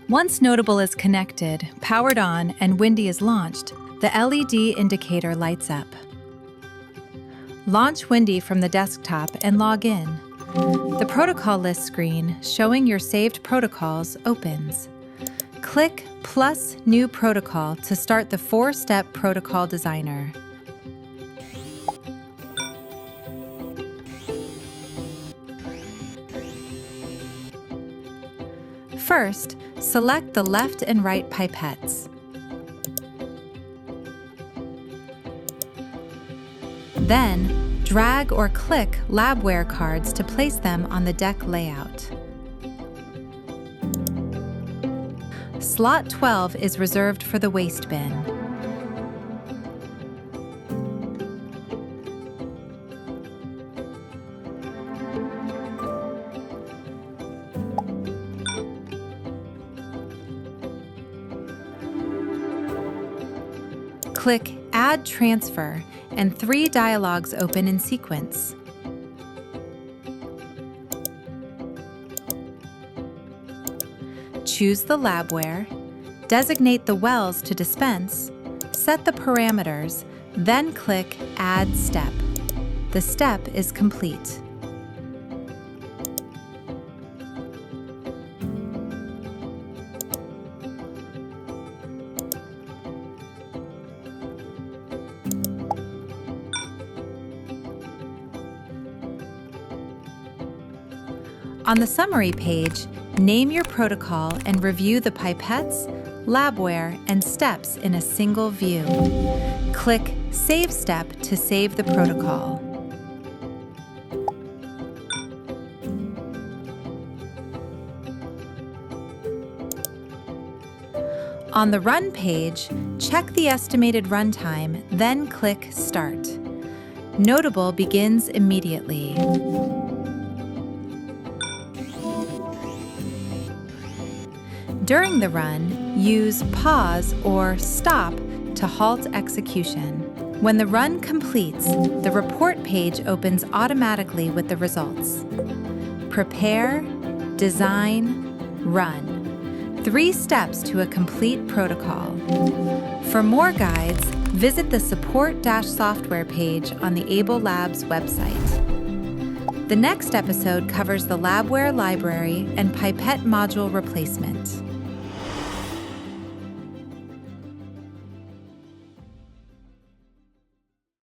Once Notable is connected, powered on, and Windy is launched, the LED indicator lights up. Launch Windy from the desktop and log in. The protocol list screen showing your saved protocols opens. Click plus New Protocol to start the 4-step protocol designer. First, select the left and right pipettes. Then, drag or click Labware cards to place them on the deck layout. Slot 12 is reserved for the waste bin. Click Add Transfer, and 3 dialogues open in sequence. Choose the Labware, designate the wells to dispense, set the parameters, then click Add Step. The step is complete. On the summary page, name your protocol and review the pipettes, Labware, and steps in a single view. Click Save Step to save the protocol. On the Run page, check the estimated runtime, then click Start. Notable begins immediately. During the run, use Pause or Stop to halt execution. When the run completes, the report page opens automatically with the results. Prepare, Design, Run. 3 steps to a complete protocol. For more guides, visit the Support-Software page on the Able Labs website. The next episode covers the Labware library and pipette module replacement.